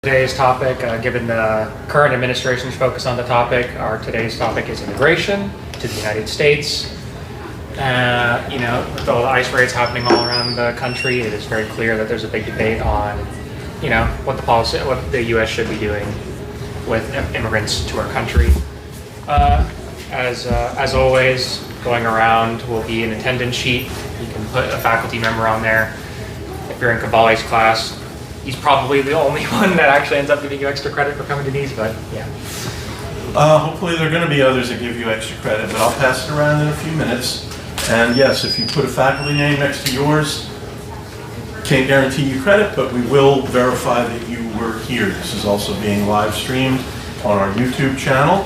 Today's topic, given the current administration's focus on the topic, today's topic is immigration to the United States. With all the ICE raids happening all around the country, it is very clear that there's a big debate on, what the U.S. should be doing with immigrants to our country. As always, going around will be an attendance sheet. You can put a faculty member on there. If you're in Cavalli's class, he's probably the only one that actually ends up giving you extra credit for coming to these, but yeah. Hopefully there are going to be others that give you extra credit, but I'll pass it around in a few minutes. And yes, if you put a faculty name next to yours, can't guarantee you credit, but we will verify that you were here. This is also being live streamed on our YouTube channel.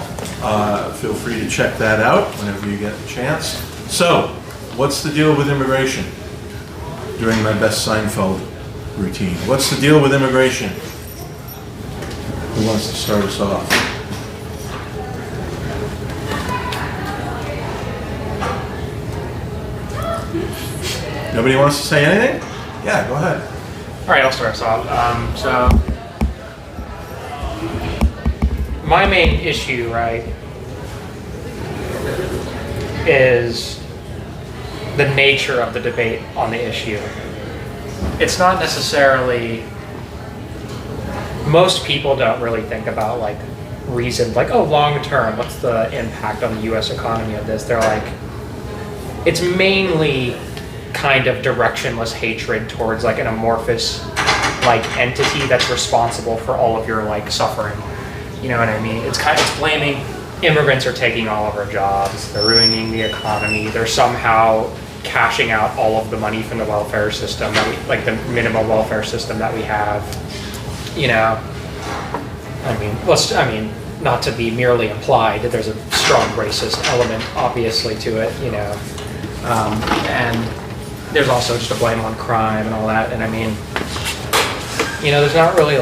Feel free to check that out whenever you get the chance. So, what's the deal with immigration? During my best Seinfeld routine. What's the deal with immigration? Who wants to start us off? Nobody wants to say anything? Yeah, go ahead. All right, I'll start us off. So, my main issue, right, is the nature of the debate on the issue. It's not necessarily, most people don't really think about reasons, long term, what's the impact on the US economy of this? They're like, it's mainly kind of directionless hatred towards an amorphous entity that's responsible for all of your suffering. You know what I mean? It's blaming immigrants are taking all of our jobs, they're ruining the economy, they're somehow cashing out all of the money from the welfare system that we, the minimum welfare system that we have. Not to be merely implied that there's a strong racist element, obviously, to it, and there's also just a blame on crime and all that. And there's not really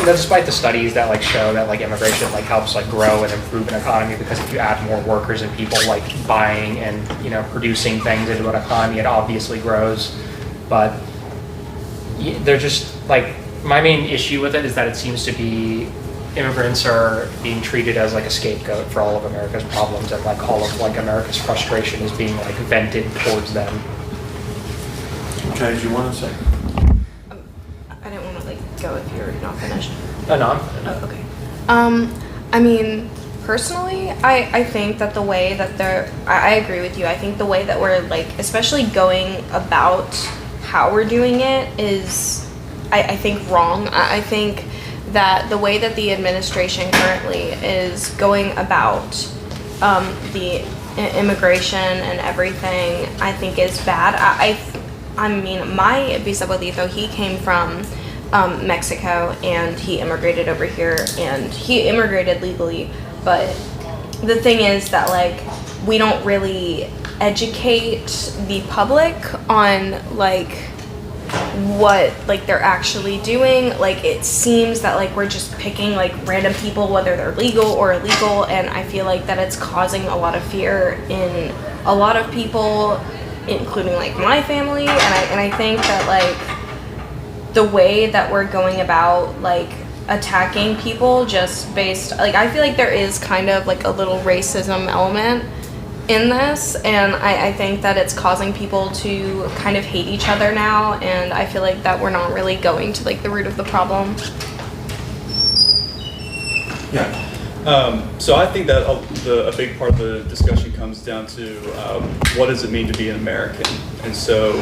despite the studies that show that immigration helps grow and improve an economy, because if you add more workers and people buying and producing things into an economy, it obviously grows. But they're just my main issue with it is that it seems to be immigrants are being treated as a scapegoat for all of America's problems, and all of America's frustration is being vented towards them. Okay, do you want to say? I didn't want to go if you're not finished. No, I'm okay. Personally, I think that the way that I agree with you. I think the way that we're especially going about how we're doing it is, I think, wrong. I think that the way that the administration currently is going about the immigration and everything, I think is bad. My bisabuelito, he came from Mexico, and he immigrated over here, and he immigrated legally. But the thing is that we don't really educate the public on what they're actually doing. It seems that we're just picking random people, whether they're legal or illegal, and I feel that it's causing a lot of fear in a lot of people, including my family. And I think that the way that we're going about attacking people just based I feel there is kind of a little racism element in this, and I think that it's causing people to kind of hate each other now, and I feel that we're not really going to the root of the problem. Yeah. So I think that a big part of the discussion comes down to what does it mean to be an American? And so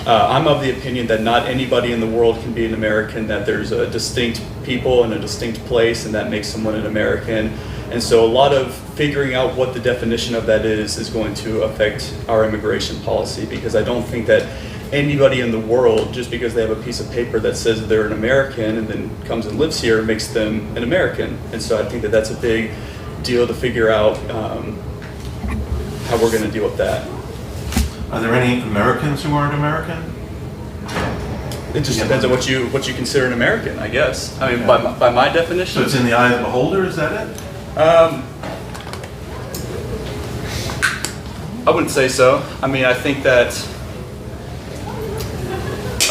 I'm of the opinion that not anybody in the world can be an American, that there's a distinct people and a distinct place, and that makes someone an American. And so a lot of figuring out what the definition of that is going to affect our immigration policy, because I don't think that anybody in the world, just because they have a piece of paper that says they're an American and then comes and lives here, makes them an American. And so I think that that's a big deal to figure out how we're going to deal with that. Are there any Americans who aren't American? It just depends on what you consider an American, I guess. By my definition. So it's in the eye of the beholder, is that it? I wouldn't say so. I think that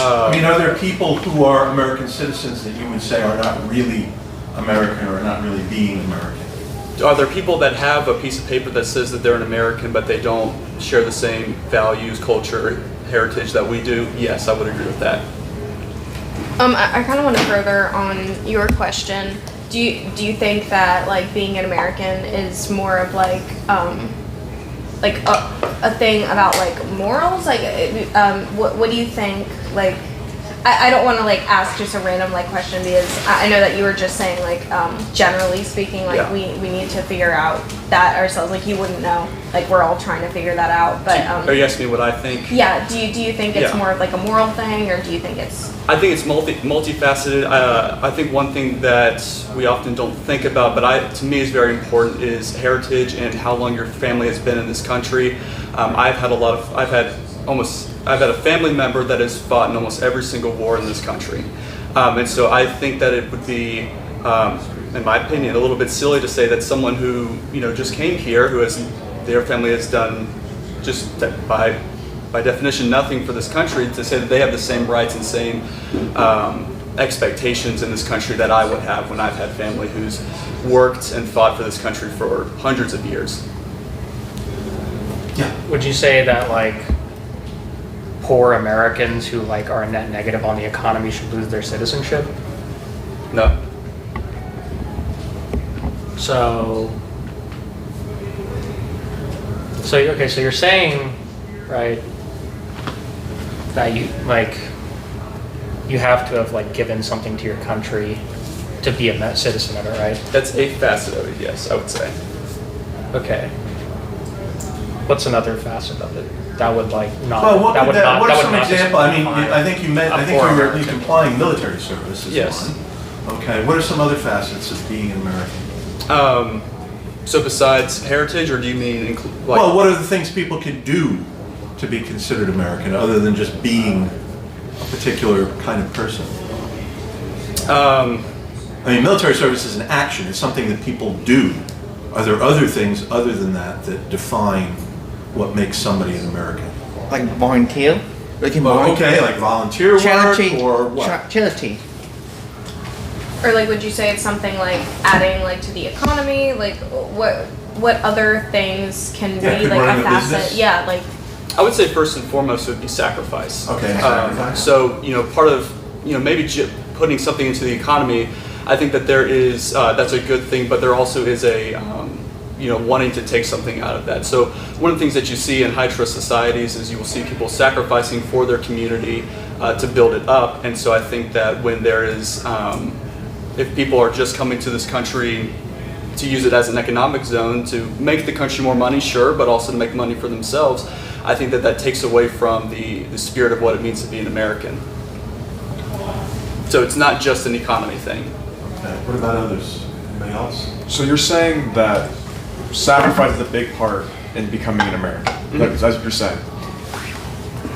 I mean, are there people who are American citizens that you would say are not really American or not really being American? Are there people that have a piece of paper that says that they're an American, but they don't share the same values, culture, heritage that we do? Yes, I would agree with that. I kind of want to further on your question. Do you think that like being an American is more of like a thing about like morals? Like, what do you think? Like, I don't want to like ask just a random like question because I know that you were just saying like generally speaking like Yeah. we need to figure out that ourselves. Like you wouldn't know. Like we're all trying to figure that out. But Are you asking me what I think? yeah. Do you think it's Yeah. more of like a moral thing, or do you think it's I think it's multifaceted. I think one thing that we often don't think about, but to me is very important, is heritage and how long your family has been in this country. I've had a family member that has fought in almost every single war in this country, and so I think that it would be, in my opinion, a little bit silly to say that someone who just came here, their family has done just by definition nothing for this country, to say that they have the same rights and same expectations in this country that I would have when I've had family who's worked and fought for this country for hundreds of years. Yeah. Would you say that like poor Americans who like are a net negative on the economy should lose their citizenship? No. So okay, so you're saying, right, that you have to have like given something to your country to be a citizen of it, right? That's a facet of it, yes, I would say. Okay. What's another facet of it that would like not? Well, what that would would not. what That are would some not examples? I mean, define I think you meant. a I think you poor were at least American. implying military service is Yes. one. Okay. What are some other facets of being an American? So besides heritage, or do you mean Well, what are the things people can do to be considered American, other than just being a particular kind of person? I mean, military service is an action. It's something that people do. Are there other things other than that that define what makes somebody an American? Like volunteer? Like in Well, okay, like volunteer work charity or what? charity. or like would you say it's something like adding like to the economy? Like what other things can Yeah, be could like run a a facet? business. Yeah, like I would say first and foremost would be sacrifice. Okay, sacrifice. So part of maybe putting something into the economy, I think that there is that's a good thing, but there also is a wanting to take something out of that. So one of the things that you see in high trust societies is you will see people sacrificing for their community to build it up. And so I think that when there is, if people are just coming to this country to use it as an economic zone to make the country more money, sure, but also to make money for themselves, I think that takes away from the spirit of what it means to be an American. So it's not just an economy thing. Okay. What about others? Anybody else? So you're saying that sacrifice is a big part in becoming an American. Like, that's what you're saying.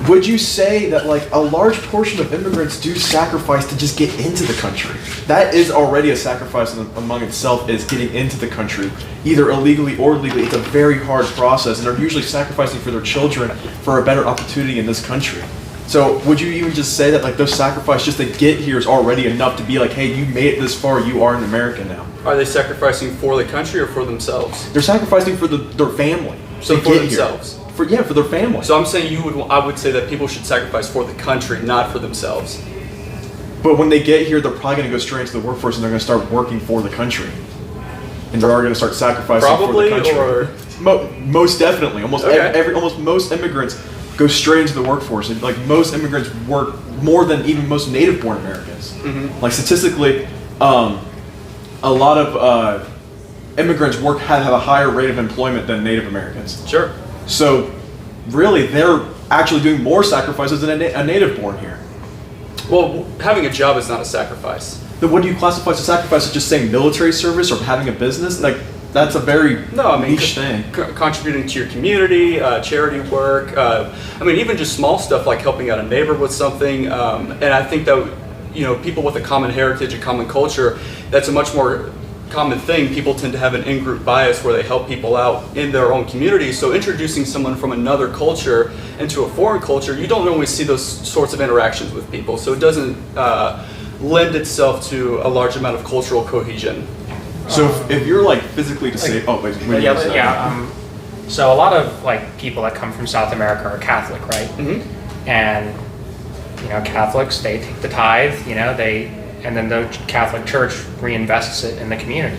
Would you say that like a large portion of immigrants do sacrifice to just get into the country? That is already a sacrifice among itself, is getting into the country, either illegally or legally. It's a very hard process, and they're usually sacrificing for their children for a better opportunity in this country. So would you even just say that like those sacrifices just to get here is already enough to be like, hey, you made it this far, you are an American now? Are they sacrificing for the country or for themselves? They're sacrificing for their family. So to for get themselves. Here. For their family. So I'm saying I would say that people should sacrifice for the country, not for themselves. But when they get here, they're probably going to go straight into the workforce and they're going to start working for the country. And they're going to start sacrificing Probably, for the country. or Most definitely. Almost Okay. almost most immigrants go straight into the workforce. And like most immigrants work more than even most native-born Americans. Mm-hmm. Like statistically, a lot of immigrants have a higher rate of employment than Native Americans. Sure. So really, they're actually doing more sacrifices than a native-born here. Well, having a job is not a sacrifice. Then what do you classify as a sacrifice? Is just saying military service or having a business? Like, that's a very niche thing. Contributing to your community, charity work. Even just small stuff like helping out a neighbor with something. And I think that people with a common heritage, a common culture, that's a much more common thing, people tend to have an in-group bias where they help people out in their own community. So introducing someone from another culture into a foreign culture, you don't always see those sorts of interactions with people. So it doesn't lend itself to a large amount of cultural cohesion. So if you're like physically disabled, So a lot of like people that come from South America are Catholic, right? Mm-hmm. And Catholics, they take the tithe, and then the Catholic Church reinvests it in the community.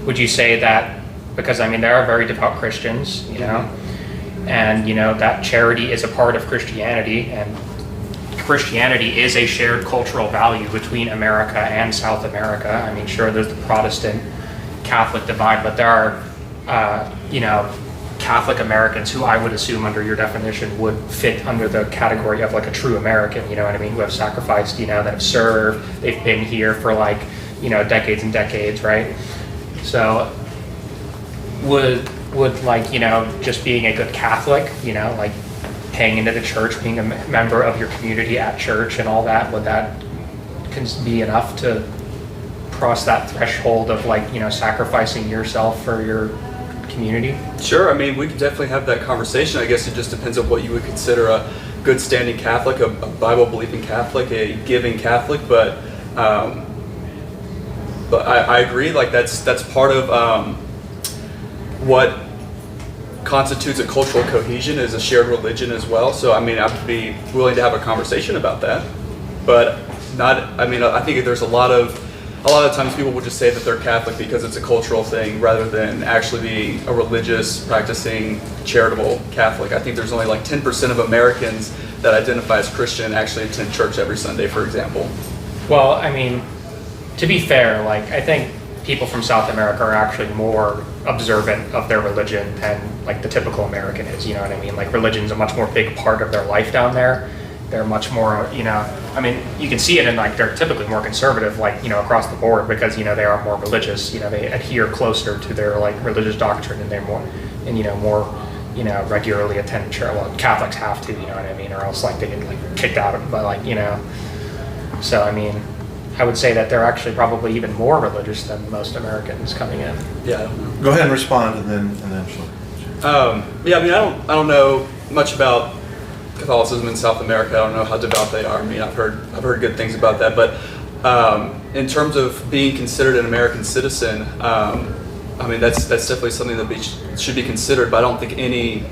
Would you say that, because there are very devout Christians, and that charity is a part of Christianity, and Christianity is a shared cultural value between America and South America. Sure, there's the Protestant Catholic divide, but there are, Catholic Americans who I would assume under your definition would fit under the category of like a true American, who have sacrificed, that have served, they've been here for decades and decades, right? So would just being a good Catholic, like paying into the church, being a member of your community at church and all that, would that be enough to cross that threshold of sacrificing yourself for your community? Sure, we could definitely have that conversation. I guess it just depends on what you would consider a good standing Catholic, a Bible-believing Catholic, a giving Catholic, but I agree, that's part of what constitutes a cultural cohesion is a shared religion as well. So I would be willing to have a conversation about that, but not, I think there's a lot of times people will just say that they're Catholic because it's a cultural thing rather than actually being a religious, practicing, charitable Catholic. I think there's only 10% of Americans that identify as Christian and actually attend church every Sunday, for example. Well, to be fair, I think people from South America are actually more observant of their religion than the typical American is, you know what I mean? Religion's a much more big part of their life down there. They're much more, you can see it in they're typically more conservative, across the board because, they are more religious, they adhere closer to their religious doctrine and they're more, regularly attend church. Well, Catholics have to, you know what I mean? Or else they get kicked out of, so I would say that they're actually probably even more religious than most Americans coming in. Yeah. Go ahead and respond and then sure. I don't know much about Catholicism in South America. I don't know how devout they are. I've heard good things about that. But in terms of being considered an American citizen, that's definitely something that should be considered. But I don't think any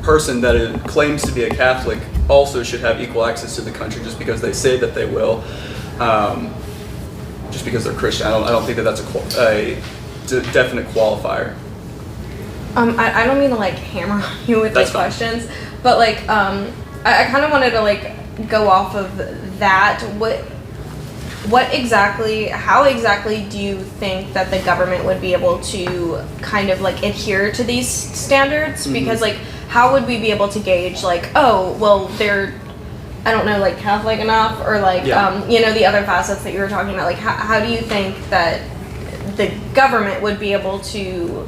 person that claims to be a Catholic also should have equal access to the country just because they say that they will, just because they're Christian. I don't think that that's a definite qualifier. I don't mean to hammer on you with That's questions, but I kind of wanted to go off of that. How exactly do you think that the government would be able to kind of adhere to these standards? Mm-hmm. Because how would we be able to gauge they're, I don't know, Catholic enough, or the other facets that you were talking about? How do you think that the government would be able to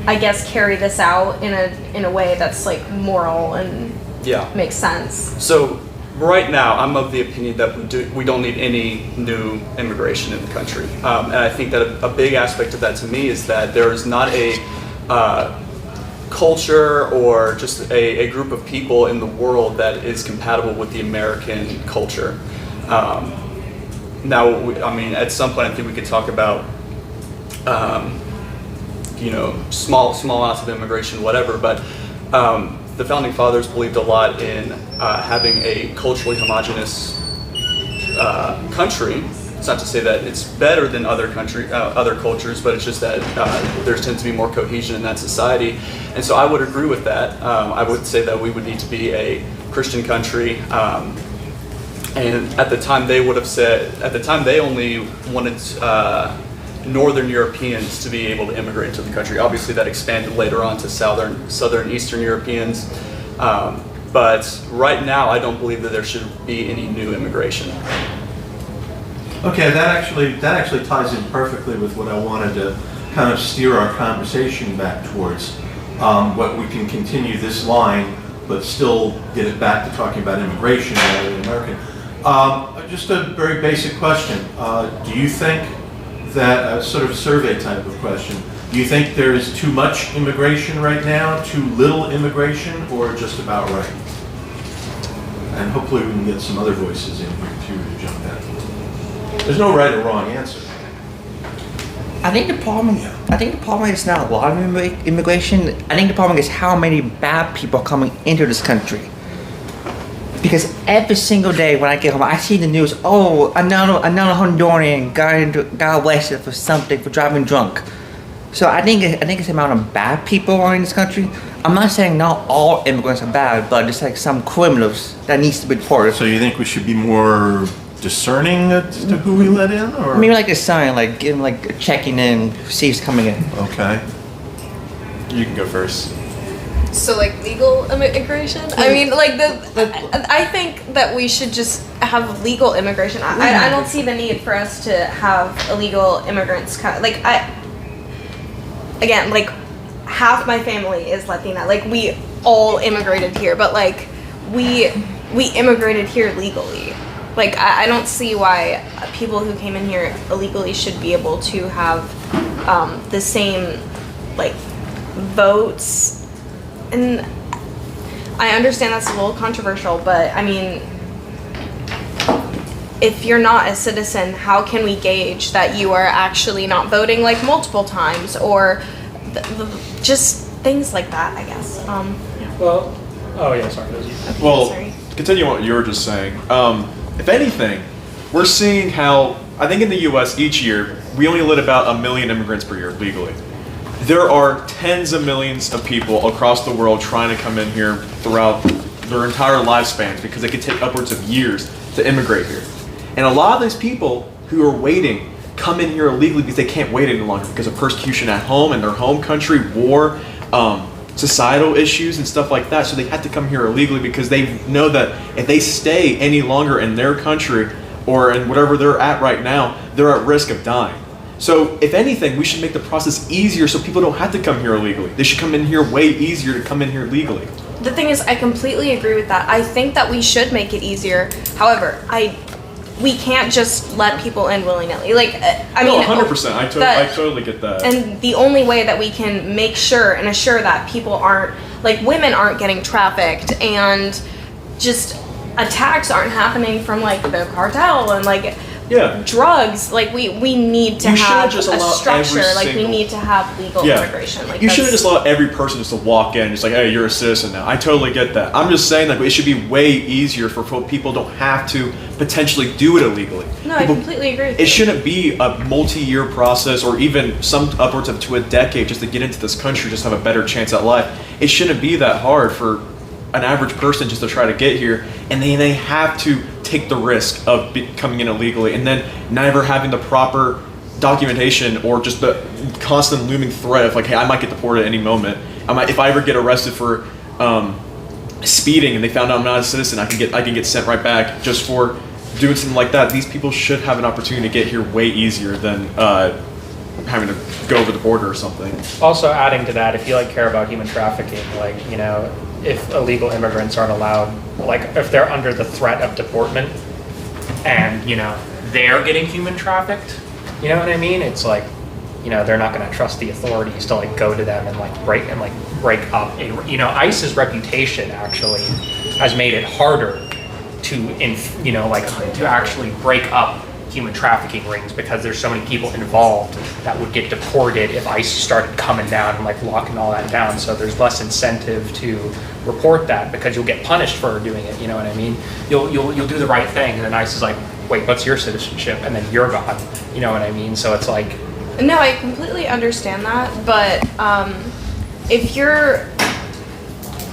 I guess carry this out in a way that's moral and makes sense? So right now, I'm of the opinion that we don't need any new immigration in the country, and I think that a big aspect of that to me is that there is not a culture or just a group of people in the world that is compatible with the American culture. Now, at some point, I think we could talk about small amounts of immigration, whatever, but the Founding Fathers believed a lot in having a culturally homogenous country. It's not to say that it's better than other cultures, but it's just that there tends to be more cohesion in that society. And so I would agree with that. I would say that we would need to be a Christian country. And at the time they only wanted Northern Europeans to be able to immigrate to the country. Obviously that expanded later on to Southern Eastern Europeans. But right now I don't believe that there should be any new immigration. Okay, that actually ties in perfectly with what I wanted to kind of steer our conversation back towards. What we can continue this line, but still get it back to talking about immigration rather than American. Just a very basic question. Do you think that sort of survey type of question. Do you think there is too much immigration right now, too little immigration, or just about right? And hopefully we can get some other voices in here too to jump in. There's no right or wrong answer. I think the problem is not a lot of immigration. I think the problem is how many bad people are coming into this country. Because every single day when I get home, I see the news. Oh, another Honduran got arrested for something for driving drunk. So I think it's the amount of bad people are in this country. I'm not saying not all immigrants are bad, but there's like some criminals that needs to be reported. So you think we should be more discerning as to who we let in, or Maybe like a sign, like give them like checking in, see who's coming in. okay? You can go first. So like legal immigration? I mean, like I think that we should just have legal immigration. I don't see the need for us to have illegal immigrants. Like again, like half my family is Latina. Like we all immigrated here, but like we immigrated here legally. Like I don't see why people who came in here illegally should be able to have the same like votes. And I understand that's a little controversial, but I mean, if you're not a citizen, how can we gauge that you are actually not voting like multiple times, or just things like that, I guess. Well, oh yeah, sorry. That was you. Well, Sorry. continue what you were just saying. If anything, we're seeing how, I think in the US each year, we only let about 1 million immigrants per year legally. There are tens of millions of people across the world trying to come in here throughout their entire lifespans because it could take upwards of years to immigrate here. And a lot of these people who are waiting come in here illegally because they can't wait any longer because of persecution at home, in their home country, war, societal issues and stuff like that. So they have to come here illegally because they know that if they stay any longer in their country or in whatever they're at right now, they're at risk of dying. So if anything, we should make the process easier so people don't have to come here illegally. They should come in here way easier to come in here legally. The thing is, I completely agree with that. I think that we should make it easier. However, we can't just let people in willy-nilly. Like, I mean, 100%. I totally get that. And the only way that we can make sure and assure that people aren't, like, women aren't getting trafficked and just attacks aren't happening from, like, the cartel and, like, yeah, drugs. Like, we need to have just a allow structure. every Like, we single- need to have legal immigration. Like, you shouldn't just allow every person just to walk in, just like, hey, you're a citizen now. I totally get that. I'm just saying, like, it should be way easier for people don't have to potentially do it illegally. No, I completely agree with It you. shouldn't be a multi-year process or even some upwards of to a decade just to get into this country, just have a better chance at life. It shouldn't be that hard for an average person just to try to get here, and they have to take the risk of coming in illegally and then never having the proper documentation or just the constant looming threat of like, hey, I might get deported at any moment. If I ever get arrested for speeding and they found out I'm not a citizen, I can get sent right back just for doing something like that. These people should have an opportunity to get here way easier than having to go over the border or something. Also, adding to that, if you like care about human trafficking, like, you know, if illegal immigrants aren't allowed, like if they're under the threat of deportment and, you know, they're getting human trafficked, you know what I mean? It's like, you know, they're not going to trust the authorities to like go to them and like break up a, you know, ICE's reputation actually has made it harder to, you know, like to actually break up human trafficking rings because there's so many people involved that would get deported if ICE started coming down and like locking all that down. So there's less incentive to report that because you'll get punished for doing it. You know what I mean? You'll do the right thing, and then ICE is like, wait, what's your citizenship? And then you're gone. You know what I mean? So it's like. No, I completely understand that, but if you're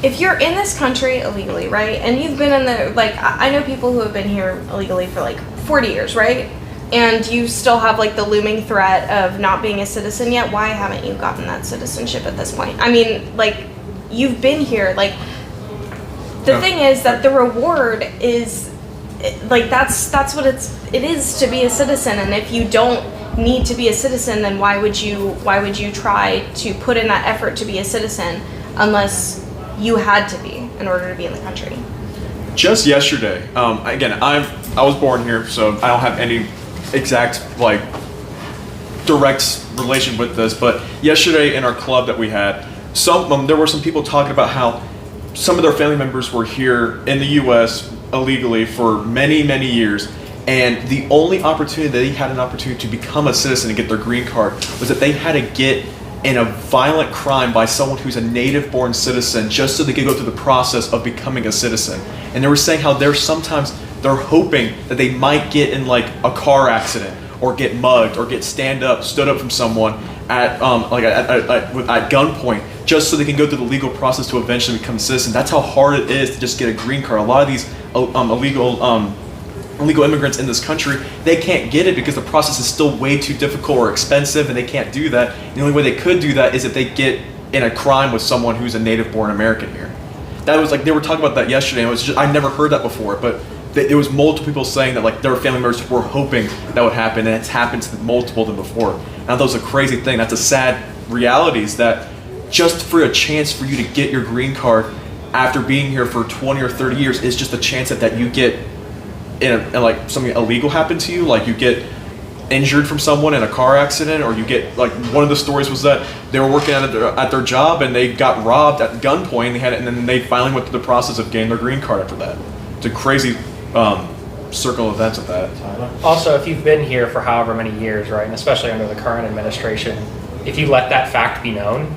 in this country illegally, right, and you've been in the, like, I know people who have been here illegally for like 40 years, right, and you still have like the looming threat of not being a citizen yet, why haven't you gotten that citizenship at this point? I mean, like, you've been here, like, the thing is that the reward is, like, that's what it is to be a citizen, and if you don't need to be a citizen, then why would you try to put in that effort to be a citizen unless you had to be in order to be in the country? Just yesterday, again, I was born here, so I don't have any exact like direct relation with this, but yesterday in our club that we had, there were some people talking about how some of their family members were here in the U.S. illegally for many, many years, and the only opportunity that they had an opportunity to become a citizen and get their green card was that they had to get in a violent crime by someone who's a native-born citizen just so they could go through the process of becoming a citizen. And they were saying how they're hoping that they might get in like a car accident or get mugged or get stood up from someone at gunpoint just so they can go through the legal process to eventually become a citizen. That's how hard it is to just get a green card. A lot of these illegal immigrants in this country, they can't get it because the process is still way too difficult or expensive, and they can't do that. And the only way they could do that is if they get in a crime with someone who's a native-born American here. That was like, they were talking about that yesterday, and it was just, I never heard that before, but it was multiple people saying that like their family members were hoping that would happen, and it's happened to multiple of them before. And that was a crazy thing. That's a sad reality, is that just for a chance for you to get your green card after being here for 20 or 30 years is just a chance that you get in like something illegal happened to you, like you get injured from someone in a car accident, or you get, like, one of the stories was that they were working at their job and they got robbed at gunpoint, and then they finally went through the process of getting their green card after that. It's a crazy circle of events of that. Also, if you've been here for however many years, right, and especially under the current administration, if you let that fact be known,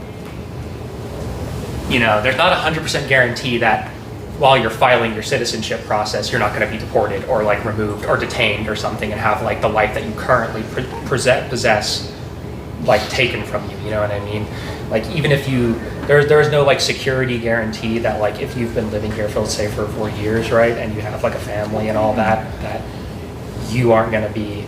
you know, there's not a 100% guarantee that while you're filing your citizenship process, you're not going to be deported or like removed or detained or something and have like the life that you currently possess like taken from you. You know what I mean? Like, even if there's no like security guarantee that like if you've been living here for, let's say, for 4 years, right, and you have like a family and all that you aren't going to be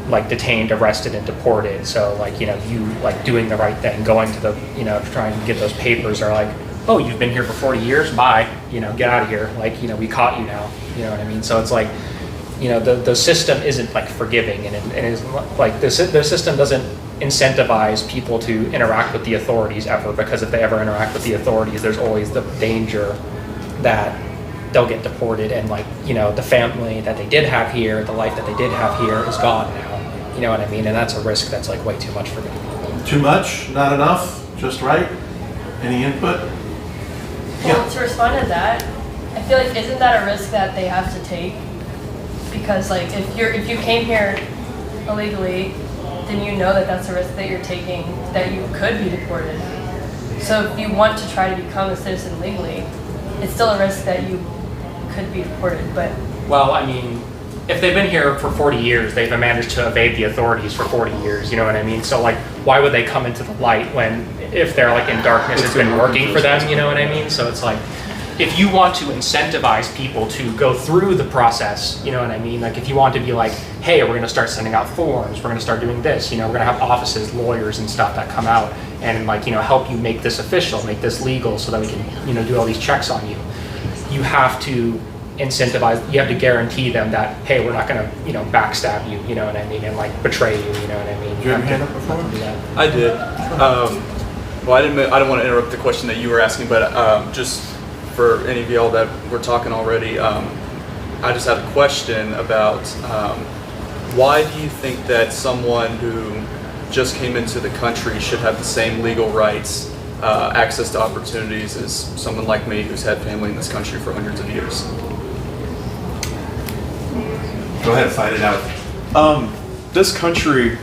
like detained, arrested, and deported. So like, you know, you like doing the right thing, going to the, you know, trying to get those papers are like, oh, you've been here for 40 years, bye, you know, get out of here. Like, you know, we caught you now, you know what I mean? So it's like, you know, the system isn't like forgiving, and it's like the system doesn't incentivize people to interact with the authorities ever, because if they ever interact with the authorities, there's always the danger that they'll get deported, and like, you know, the family that they did have here, the life that they did have here is gone now, you know what I mean? And that's a risk that's like way too much for me. Too much? Not enough? Just right? Any input? Well, to respond to that, I feel like, isn't that a risk that they have to take? Because like, if you came here illegally, then you know that that's a risk that you're taking, that you could be deported. So if you want to try to become a citizen legally, it's still a risk that you could be deported. But well, I mean, if they've been here for 40 years, they've managed to evade the authorities for 40 years, you know what I mean? So like, why would they come into the light when, if they're like in darkness, it's been working for them, you know what I mean? So it's like, if you want to incentivize people to go through the process, you know what I mean? Like, if you want to be like, hey, we're gonna start sending out forms, we're gonna start doing this, you know, we're gonna have offices, lawyers and stuff that come out and like, you know, help you make this official, make this legal so that we can, you know, do all these checks on you. You have to incentivize, you have to guarantee them that, hey, we're not gonna, you know, backstab you, you know what I mean, and like betray you, you know what I mean? Did you have your hand up before? Do that. I did. Well, I don't want to interrupt the question that you were asking, but just for any of y'all that were talking already, I just had a question about why do you think that someone who just came into the country should have the same legal rights, access to opportunities as someone like me who's had family in this country for hundreds of years? Go ahead, fight it out. This country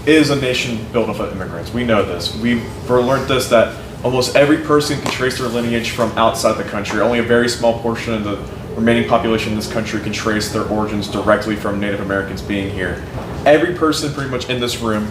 is a nation built of immigrants. We know this. We've learned this, that almost every person can trace their lineage from outside the country. Only a very small portion of the remaining population in this country can trace their origins directly from Native Americans being here. Every person pretty much in this room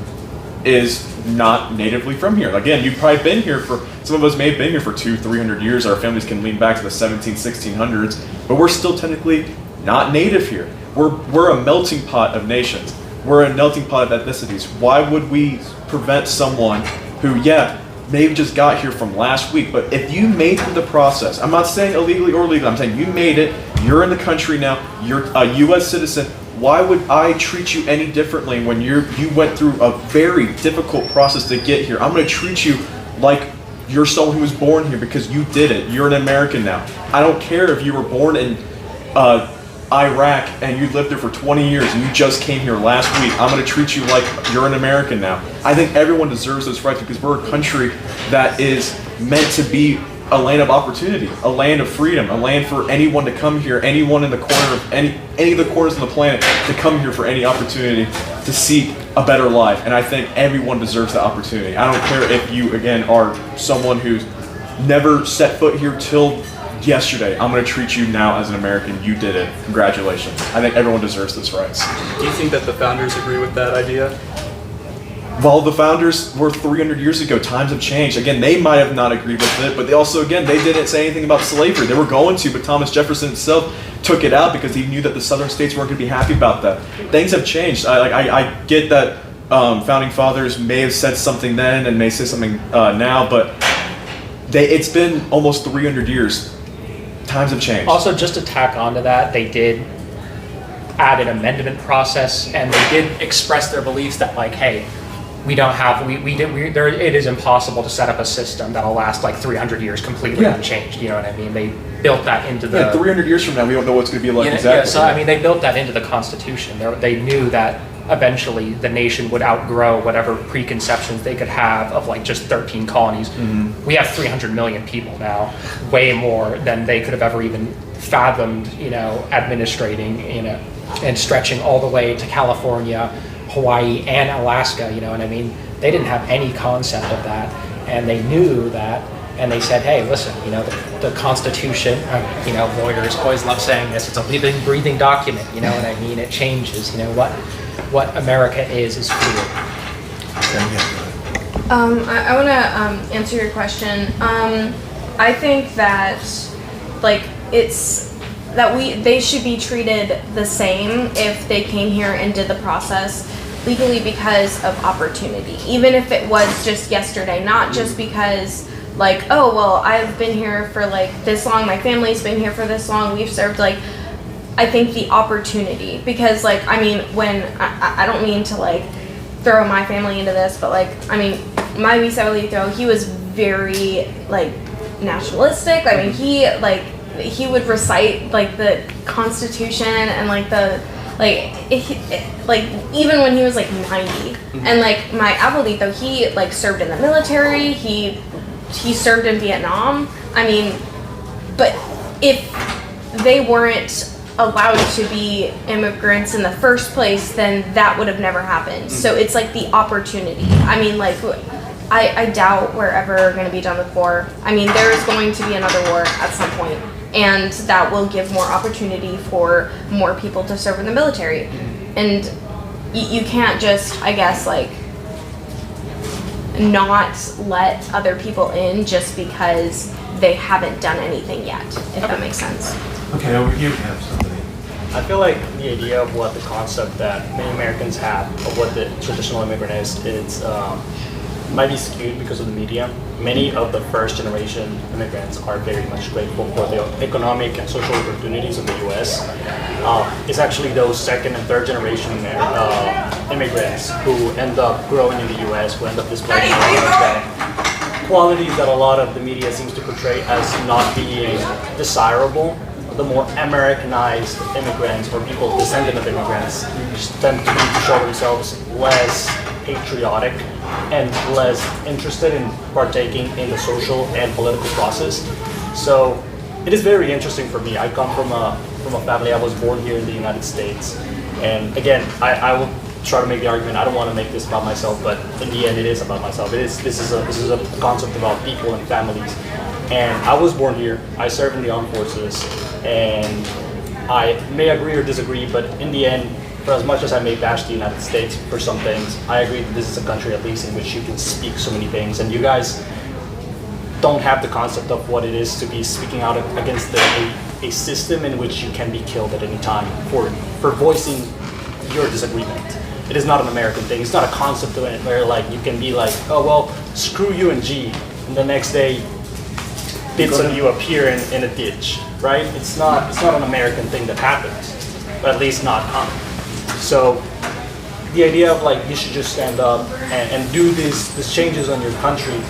is not natively from here. Again, you've probably been here for, some of us may have been here for 200-300 years. Our families can lean back to the 1600s, but we're still technically not native here. We're a melting pot of nations. We're a melting pot of ethnicities. Why would we prevent someone who, yeah, maybe just got here from last week, but if you made through the process, I'm not saying illegally or legally, I'm saying you made it, you're in the country now, you're a U.S. citizen, why would I treat you any differently when you went through a very difficult process to get here? I'm going to treat you like you're someone who was born here because you did it. You're an American now. I don't care if you were born in Iraq and you lived there for 20 years and you just came here last week, I'm going to treat you like you're an American now. I think everyone deserves those rights because we're a country that is meant to be a land of opportunity, a land of freedom, a land for anyone to come here, anyone in the corner of any of the corners of the planet to come here for any opportunity to seek a better life. And I think everyone deserves that opportunity. I don't care if you, again, are someone who's never set foot here till yesterday. I'm going to treat you now as an American. You did it. Congratulations. I think everyone deserves those rights. Do you think that the founders agree with that idea? Well, the founders were 300 years ago. Times have changed. Again, they might have not agreed with it, but they also, again, they didn't say anything about slavery. They were going to, but Thomas Jefferson himself took it out because he knew that the southern states weren't going to be happy about that. Things have changed. I get that founding fathers may have said something then and may say something now, but it's been almost 300 years. Times have changed. Also, just to tack onto that, they did add an amendment process, and they did express their beliefs that, like, hey, it is impossible to set up a system that'll last like 300 years completely unchanged. You know what I mean? They built that into the 300 years from now, we don't know what's going to be like exactly. Yeah, so I mean, they built that into the Constitution. They knew that eventually the nation would outgrow whatever preconceptions they could have of like just 13 colonies. Mm-hmm. We have 300 million people now, way more than they could have ever even fathomed, administrating, and stretching all the way to California, Hawaii, and Alaska, you know what I mean? They didn't have any concept of that, and they knew that, and they said, hey, listen, the Constitution, lawyers always love saying this, it's a living, breathing document, you know what I mean? It changes, what America is fluid. I want to answer your question. I think that, they should be treated the same if they came here and did the process legally because of opportunity, even if it was just yesterday, not just because I've been here for this long, my family's been here for this long, we've served, I think the opportunity, because when I don't mean to throw my family into this, but my bisabuelito, he was very nationalistic. He would recite the Constitution and even when he was 90. Mm-hmm. And my abuelito, he served in the military, he served in Vietnam. But if they weren't allowed to be immigrants in the first place, then that would have never happened. Mm-hmm. So it's the opportunity. I doubt we're ever going to be done with war. There is going to be another war at some point, and that will give more opportunity for more people to serve in the military. And you can't just, not let other people in just because they haven't done anything yet, if that makes sense. Okay, over here we have somebody. I feel like the idea of what the concept that many Americans have of what the traditional immigrant is, might be skewed because of the media. Many of the first generation immigrants are very much grateful for the economic and social opportunities of the U.S. It's actually those second and third generation immigrants who end up growing in the U.S., who end up displaying a lot of the qualities that a lot of the media seems to portray as not being desirable. The more Americanized immigrants or people descendant of immigrants tend to show themselves less patriotic and less interested in partaking in the social and political process. So it is very interesting for me. I come from a family, I was born here in the United States. And again, I will try to make the argument, I don't want to make this about myself, but in the end it is about myself. This is a concept about people and families. And I was born here, I served in the armed forces, and I may agree or disagree, but in the end, for as much as I may bash the United States for some things, I agree that this is a country at least in which you can speak so many things, and you guys don't have the concept of what it is to be speaking out against a system in which you can be killed at any time for voicing your disagreement. It is not an American thing. It's not a concept where you can be oh well, screw UNG, and the next day bits of you appear in a ditch, right? It's not an American thing that happens, or at least not common. So the idea of you should just stand up and do these changes on your country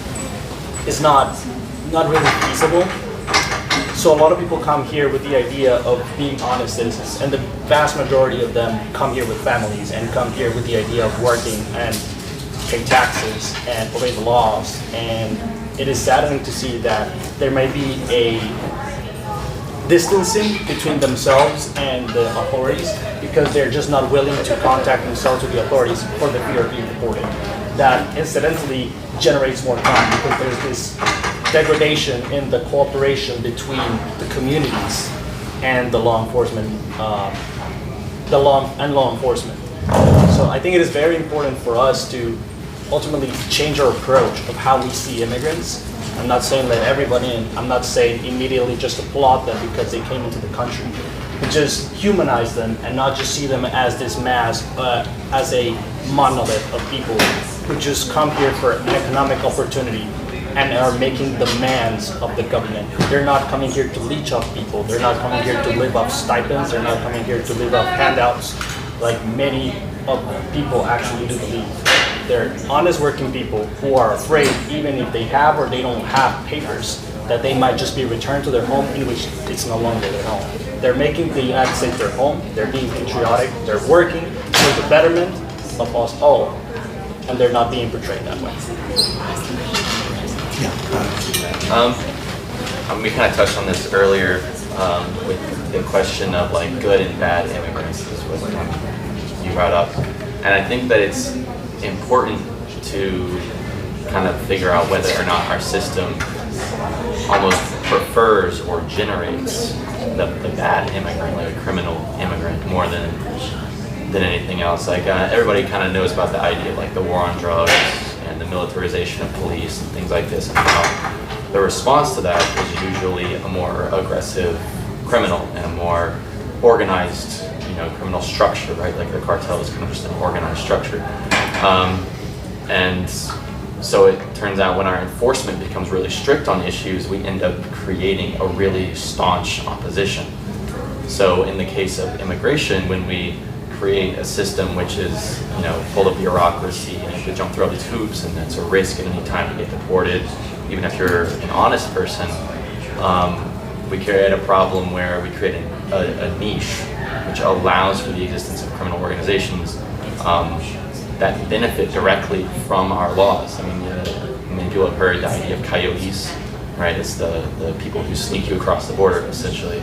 is not really feasible. So a lot of people come here with the idea of being honest citizens, and the vast majority of them come here with families and come here with the idea of working and pay taxes and obey the laws. And it is saddening to see that there may be a distancing between themselves and the authorities because they're just not willing to contact themselves with the authorities for the fear of being deported. That incidentally generates more crime because there's this degradation in the cooperation between the communities and the law enforcement, law enforcement. So I think it is very important for us to ultimately change our approach of how we see immigrants. I'm not saying let everybody in. I'm not saying immediately just applaud them because they came into the country. But just humanize them and not just see them as this mass, as a monolith of people who just come here for an economic opportunity and are making demands of the government. They're not coming here to leech off people. They're not coming here to live off stipends. They're not coming here to live off handouts like many of people actually do believe. They're honest working people who are afraid, even if they have or they don't have papers, that they might just be returned to their home in which it's no longer their home. They're making the United States their home. They're being patriotic. They're working for the betterment of us all. And they're not being portrayed that way. We kind of touched on this earlier with the question of like good and bad immigrants is what you brought up, and I think that it's important to kind of figure out whether or not our system almost prefers or generates the bad immigrant, like a criminal immigrant, more than anything else. Like everybody kind of knows about the idea of like the war on drugs and the militarization of police and things like this. And how the response to that is usually a more aggressive criminal and a more organized, criminal structure, right? Like the cartel is kind of just an organized structure. And so it turns out when our enforcement becomes really strict on issues, we end up creating a really staunch opposition. So in the case of immigration, when we create a system which is, full of bureaucracy and you have to jump through all these hoops and it's a risk at any time to get deported, even if you're an honest person, we create a problem where we create a niche which allows for the existence of criminal organizations that benefit directly from our laws. I mean, many people have heard the idea of coyotes, right? It's the people who sneak you across the border, essentially.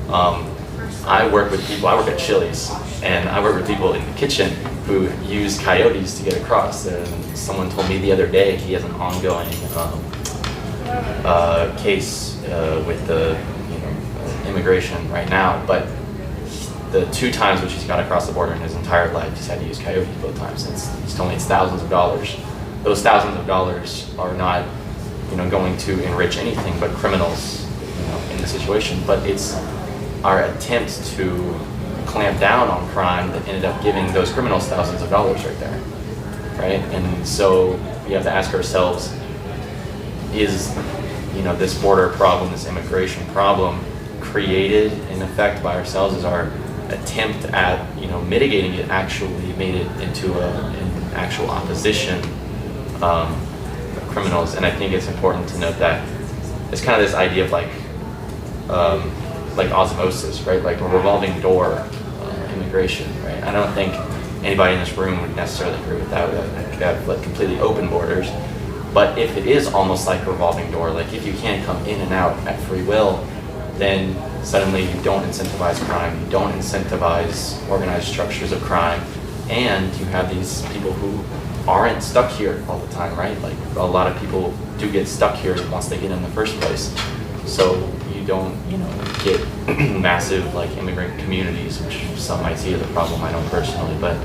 I work at Chili's, and I work with people in the kitchen who use coyotes to get across. And someone told me the other day he has an ongoing case with the immigration right now, but the 2 times which he's got across the border in his entire life, he's had to use coyotes both times. He's told me it's thousands of dollars. Those thousands of dollars are not, going to enrich anything but criminals, in the situation. But it's our attempt to clamp down on crime that ended up giving those criminals thousands of dollars right there, right? And so we have to ask ourselves, is, this border problem, this immigration problem, created in effect by ourselves? Is our attempt at mitigating it actually made it into an actual opposition of criminals? And I think it's important to note that it's kind of this idea of like osmosis, right? Like a revolving door immigration, right? I don't think anybody in this room would necessarily agree with that. We have like completely open borders. But if it is almost like a revolving door, like if you can't come in and out at free will, then suddenly you don't incentivize crime, you don't incentivize organized structures of crime, and you have these people who aren't stuck here all the time, right? Like a lot of people do get stuck here once they get in the first place. So you don't, get massive like immigrant communities, which some might see as a problem. I don't personally, but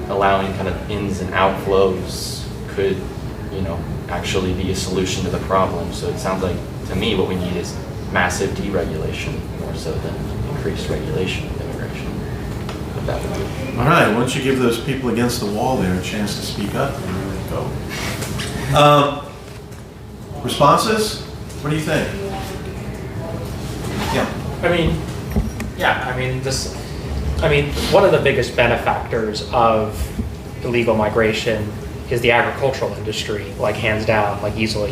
allowing kind of ins and outflows could, actually be a solution to the problem. So it sounds like to me what we need is massive deregulation more so than increased regulation of immigration. But that would be. All right, why don't you give those people against the wall there a chance to speak up and really go. Responses? What do you think? Yeah. One of the biggest benefactors of illegal migration is the agricultural industry, like hands down, like easily,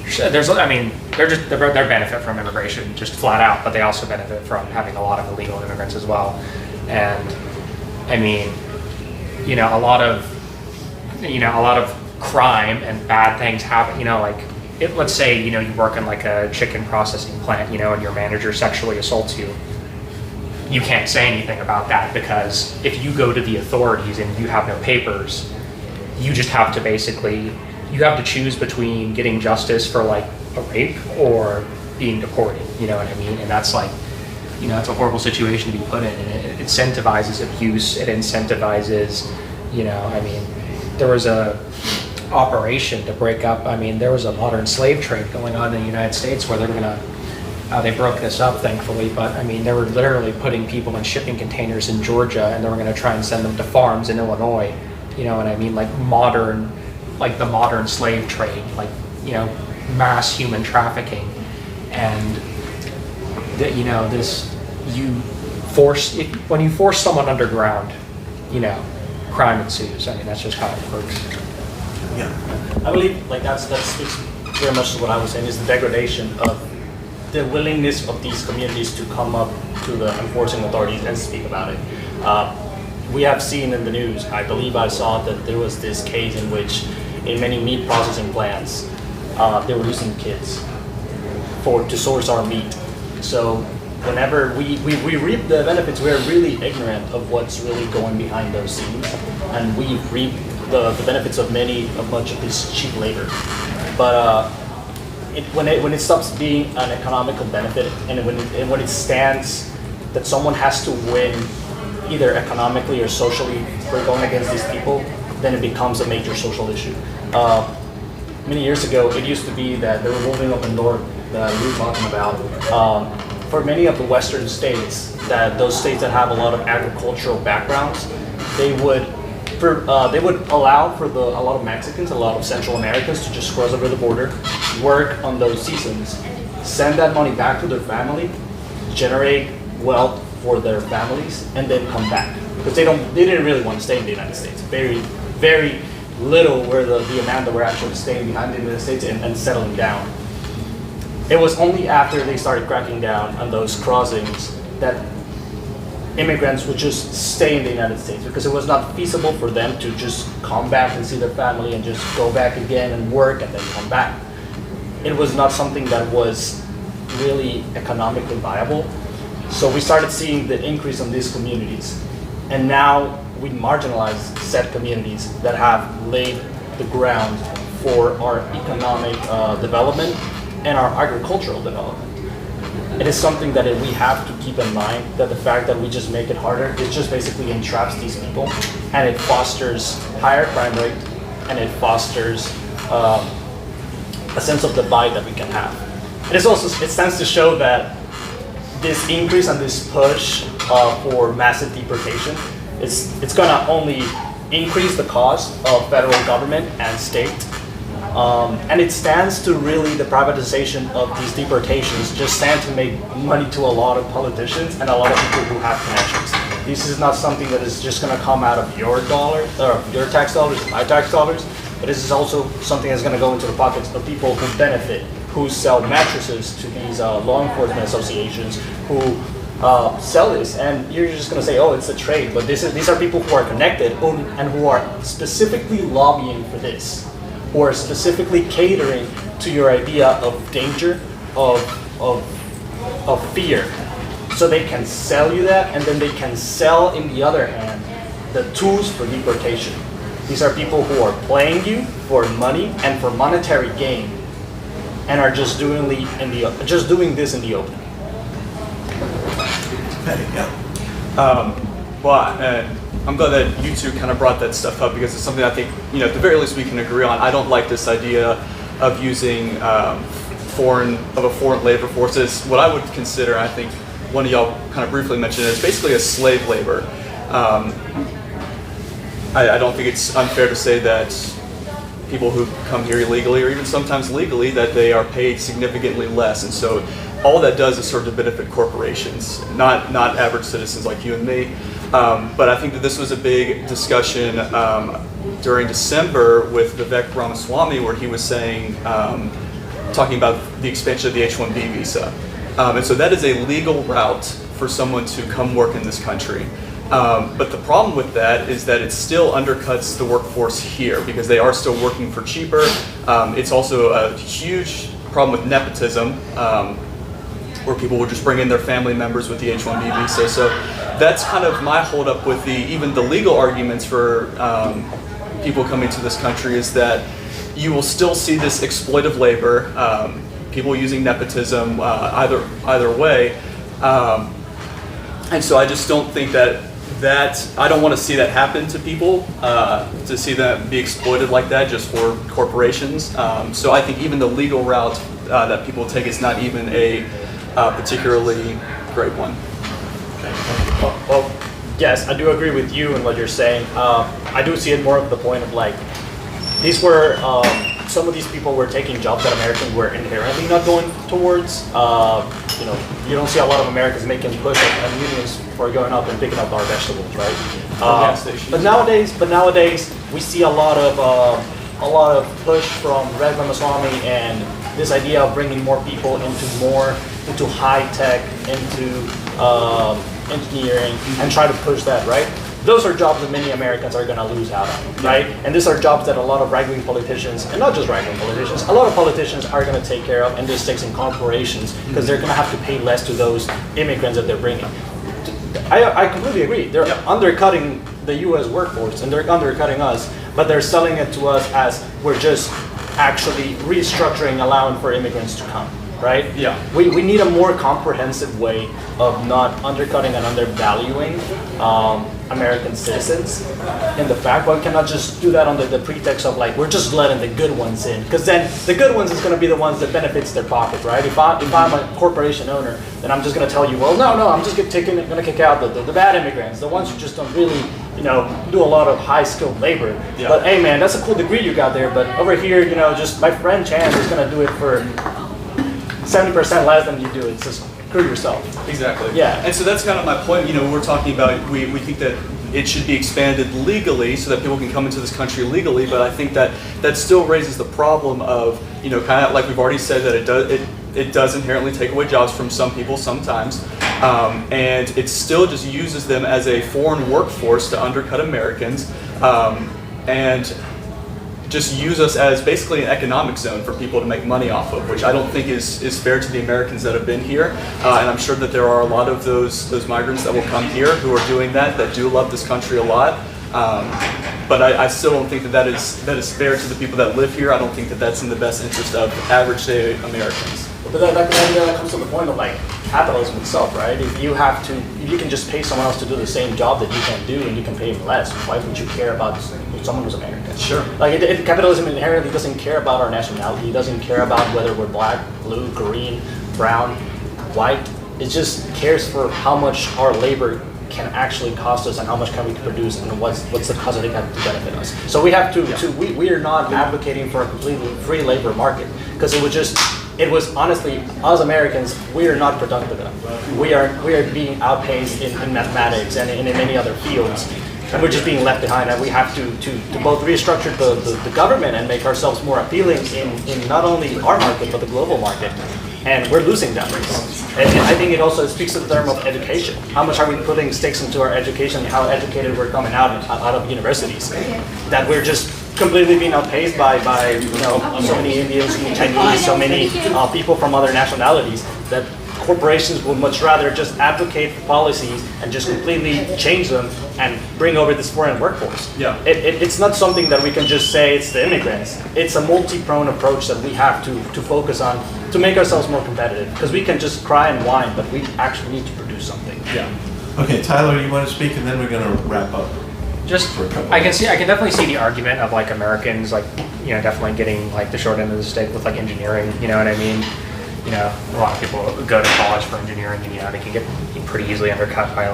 There's, I mean, they benefit from immigration just flat out, but they also benefit from having a lot of illegal immigrants as well. And I mean, a lot of crime and bad things happen. Like, let's say you work in like a chicken processing plant, and your manager sexually assaults you. You can't say anything about that because if you go to the authorities and you have no papers, you just have to you have to choose between getting justice for like a rape or being deported, you know what I mean? And that's like, it's a horrible situation to be put in, and it incentivizes abuse, it incentivizes, I mean, there was a operation to break up, there was a modern slave trade going on in the United States where they broke this up thankfully, but they were literally putting people in shipping containers in Georgia and they were gonna try and send them to farms in Illinois, you know what I mean? Like the modern slave trade, like, mass human trafficking. And when you force someone underground, crime ensues. That's just how it works. Yeah. I believe like that speaks very much to what I was saying, is the degradation of the willingness of these communities to come up to the enforcing authorities and speak about it. We have seen in the news, I believe I saw that there was this case in which in many meat processing plants, they were using kids to source our meat. So whenever we reap the benefits, we're really ignorant of what's really going behind those scenes, and we reap the benefits of much of this cheap labor. But when it stops being an economical benefit, and when it stands that someone has to win either economically or socially for going against these people, then it becomes a major social issue. Many years ago, it used to be that they were moving up in north that we were talking about. For many of the western states, those states that have a lot of agricultural backgrounds, they would allow for a lot of Mexicans, a lot of Central Americans to just cross over the border, work on those seasons, send that money back to their family, generate wealth for their families, and then come back. Because they didn't really want to stay in the United States. Very, very little were the amount that were actually staying behind the United States and settling down. It was only after they started cracking down on those crossings that immigrants would just stay in the United States, because it was not feasible for them to just come back and see their family and just go back again and work and then come back. It was not something that was really economically viable. So we started seeing the increase in these communities. And now we marginalize said communities that have laid the ground for our economic development and our agricultural development. It is something that we have to keep in mind, that the fact that we just make it harder, it just basically entraps these people, and it fosters higher crime rate, and it fosters a sense of divide that we can have. It stands to show that this increase and this push for massive deportation, it's gonna only increase the cost of federal government and state. And it stands to really, the privatization of these deportations just stand to make money to a lot of politicians and a lot of people who have connections. This is not something that is just gonna come out of your dollar, or your tax dollars, my tax dollars, but this is also something that's gonna go into the pockets of people who benefit, who sell mattresses to these law enforcement associations, who sell this, and you're just gonna say, oh, it's a trade, but these are people who are connected and who are specifically lobbying for this, who are specifically catering to your idea of danger, of fear. So they can sell you that, and then they can sell, in the other hand, the tools for deportation. These are people who are playing you for money and for monetary gain, and are just doing this in the open. I'm glad that you two kind of brought that stuff up, because it's something I think, at the very least we can agree on. I don't like this idea of using a foreign labor force as what I would consider, I think one of y'all kind of briefly mentioned it, is basically a slave labor. I don't think it's unfair to say that people who come here illegally, or even sometimes legally, that they are paid significantly less. And so all that does is serve to benefit corporations, not average citizens like you and me. But I think that this was a big discussion during December with Vivek Ramaswamy, where he was saying talking about the expansion of the H-1B visa. And so that is a legal route for someone to come work in this country. But the problem with that is that it still undercuts the workforce here because they are still working for cheaper. It's also a huge problem with nepotism, where people will just bring in their family members with the H-1B visa. So that's kind of my holdup with even the legal arguments for people coming to this country is that you will still see this exploitive labor, people using nepotism either way. And so I just don't think that I don't want to see that happen to people, to see that be exploited like that just for corporations. So I think even the legal route that people take is not even a particularly great one. Well, yes, I do agree with you and what you're saying. I do see it more of the point of like, these were, some of these people were taking jobs that Americans were inherently not going towards. You know, you don't see a lot of Americans making push and unions for going up and picking up our vegetables, right? But nowadays we see a lot of push from Red Ramaswamy and this idea of bringing more people into high tech, into engineering, and try to push that, right? Those are jobs that many Americans are going to lose out on, right? And these are jobs that a lot of right-wing politicians, and not just right-wing politicians, a lot of politicians are going to take care of, and this takes in corporations because they're going to have to pay less to those immigrants that they're bringing. I completely agree. They're undercutting the U.S. workforce, and they're undercutting us, but they're selling it to us as we're just actually restructuring, allowing for immigrants to come. Right? Yeah. We need a more comprehensive way of not undercutting and undervaluing American citizens in the fact, but we cannot just do that under the pretext of like, we're just letting the good ones in. Because then the good ones is going to be the ones that benefits their pocket, right? If I'm a corporation owner, then I'm just going to tell you, well, no, I'm just going to kick out the bad immigrants, the ones who just don't really, do a lot of high-skilled labor. Yeah. But hey, man, that's a cool degree you got there. But over here, just my friend Chance is going to do it for 70% less than you do. It's just screw yourself. Exactly. Yeah. And so that's kind of my point. We're talking about, we think that it should be expanded legally so that people can come into this country legally, but I think that still raises the problem of, kind of like we've already said, that it does inherently take away jobs from some people sometimes, and it still just uses them as a foreign workforce to undercut Americans, and just use us as basically an economic zone for people to make money off of, which I don't think is fair to the Americans that have been here. And I'm sure that there are a lot of those migrants that will come here who are doing that do love this country a lot. But I still don't think that is fair to the people that live here. I don't think that that's in the best interest of average day Americans. But that comes to the point of like capitalism itself, right? If you can just pay someone else to do the same job that you can do and you can pay them less, why would you care about someone who's American? Sure. Like capitalism inherently doesn't care about our nationality. It doesn't care about whether we're black, blue, green, brown, white. It just cares for how much our labor can actually cost us and how much can we produce and what's the cost that it can to benefit us. So we have we are not advocating for a completely free labor market because it was honestly, us Americans, we are not productive enough. We are being outpaced in mathematics and in many other fields. And we're just being left behind, and we have to both restructure the government and make ourselves more appealing in not only our market, but the global market. And we're losing that race. And I think it also speaks to the term of education. How much are we putting stakes into our education and how educated we're coming out of universities? That we're just completely being outpaced by so many Indians, so many Chinese, so many people from other nationalities that corporations would much rather just advocate for policies and just completely change them and bring over this foreign workforce. Yeah. It's not something that we can just say it's the immigrants. It's a multi-pronged approach that we have to focus on to make ourselves more competitive. Because we can just cry and whine, but we actually need to produce something. Yeah. Okay, Tyler, you want to speak, and then we're going to wrap up. I can definitely see the argument of like Americans definitely getting like the short end of the stick with like engineering. You know what I mean? A lot of people go to college for engineering, and they can get pretty easily undercut by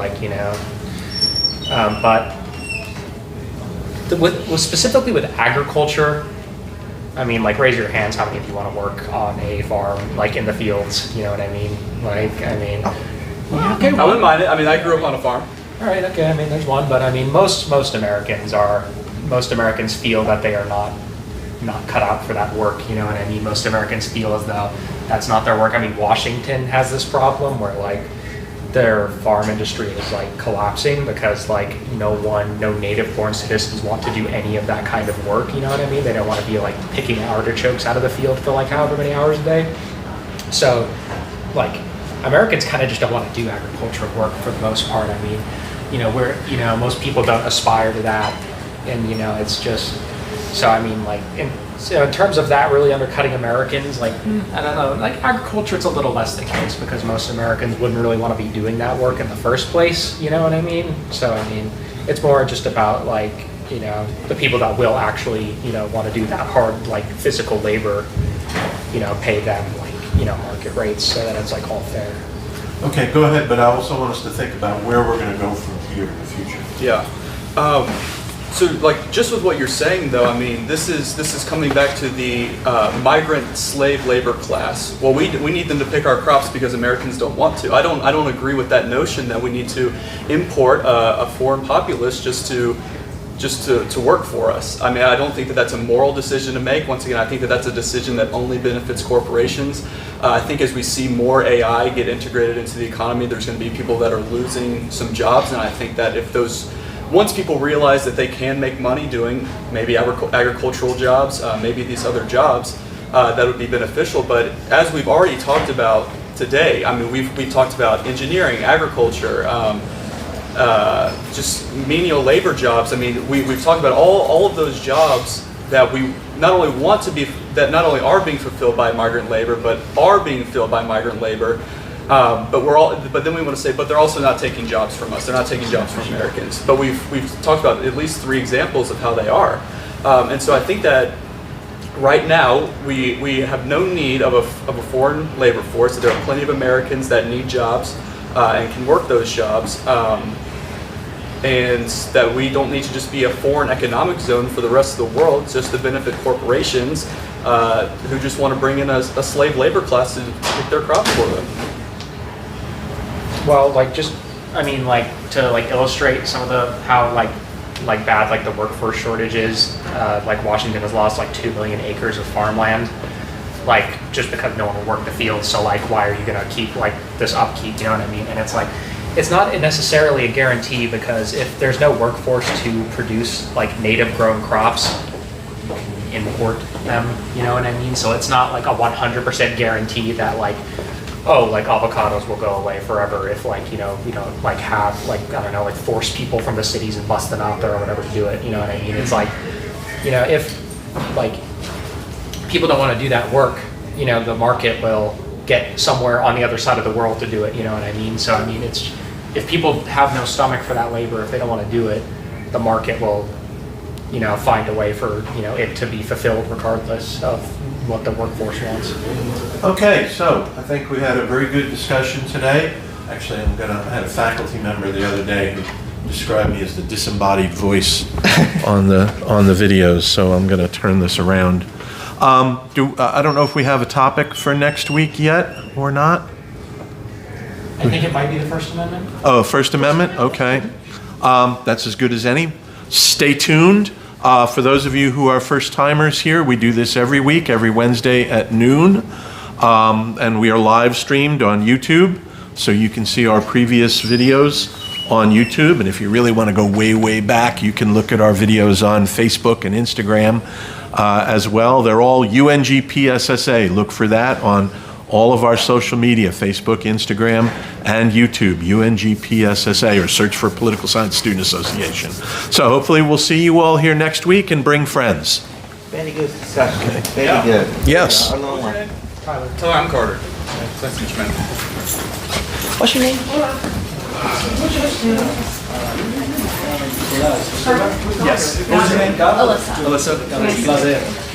but specifically with agriculture, I mean, like, raise your hands how many of you want to work on a farm, like in the fields. You know what I mean? Okay, I wouldn't mind it. I mean, I grew up on a farm. All right, okay. I mean, there's one, but I mean, most Americans feel that they are not not cut out for that work, you know what I mean? Most Americans feel as though that's not their work. I mean, Washington has this problem where like their farm industry is like collapsing because like no native born citizens want to do any of that kind of work, you know what I mean? They don't want to be like picking artichokes out of the field for like however many hours a day. So like Americans kind of just don't want to do agricultural work for the most part. I mean, you know, most people don't aspire to that, and you know, it's just, so I mean, like, so in terms of that really undercutting Americans, like, I don't know, like agriculture, it's a little less the case because most Americans wouldn't really want to be doing that work in the first place, you know what I mean? So, I mean, it's more just about like, you know, the people that will actually, you know, want to do that hard, like physical labor, you know, pay them like, you know, market rates so that it's like all fair. Okay, go ahead, but I also want us to think about where we're going to go from here in the future. Yeah. So, like, just with what you're saying, though, I mean, this is coming back to the migrant slave labor class. Well, we need them to pick our crops because Americans don't want to. I don't agree with that notion that we need to import a foreign populace just to work for us. I mean, I don't think that that's a moral decision to make. Once again, I think that that's a decision that only benefits corporations. I think as we see more AI get integrated into the economy, there's going to be people that are losing some jobs, and I think that if once people realize that they can make money doing maybe agricultural jobs, maybe these other jobs, that would be beneficial. But as we've already talked about today, I mean, we've talked about engineering, agriculture, just menial labor jobs. I mean, we've talked about all of those jobs that we not only want to be, that not only are being fulfilled by migrant labor, but are being filled by migrant labor. But then we want to say, but they're also not taking jobs from us. They're not taking jobs from Americans. But we've talked about at least 3 examples of how they are. And so I think that right now we have no need of a foreign labor force. There are plenty of Americans that need jobs and can work those jobs. And that we don't need to just be a foreign economic zone for the rest of the world just to benefit corporations who just want to bring in a slave labor class to pick their crops for them. Well, like just, I mean, like to like illustrate some of how bad like the workforce shortage is. Like Washington has lost like 2 million acres of farmland, like just because no one will work the fields. So like, why are you gonna keep like this upkeep? You know what I mean? And it's like, it's not necessarily a guarantee because if there's no workforce to produce like native grown crops, you can import them. You know what I mean? So it's not like a 100% guarantee that like, oh, like avocados will go away forever if like, you know, we don't like have like, I don't know, like force people from the cities and bust them out there or whatever to do it. You know what I mean? It's like, you know, if like people don't want to do that work, you know, the market will get somewhere on the other side of the world to do it. You know what I mean? So I mean, it's, if people have no stomach for that labor, if they don't want to do it, the market will, you know, find a way for, you know, it to be fulfilled regardless of what the workforce wants. Okay, so I think we had a very good discussion today. Actually, I had a faculty member the other day who described me as the disembodied voice on the videos, so I'm going to turn this around. I don't know if we have a topic for next week yet or not. I think it might be the First Amendment. Oh, First Amendment? Okay. That's as good as any. Stay tuned. For those of you who are first-timers here, we do this every week, every Wednesday at noon. And we are live streamed on YouTube, so you can see our previous videos on YouTube. And if you really want to go way, way back, you can look at our videos on Facebook and Instagram as well. They're all UNG PSSA. Look for that on all of our social media, Facebook, Instagram, and YouTube, UNG PSSA, or search for Political Science Student Association. So hopefully we'll see you all here next week and bring friends. Very good discussion. Very good. Yes. Tyler. Hello, I'm Carter. Nice to meet you, man. What's your name? Yes. Alyssa. Alyssa. Placer.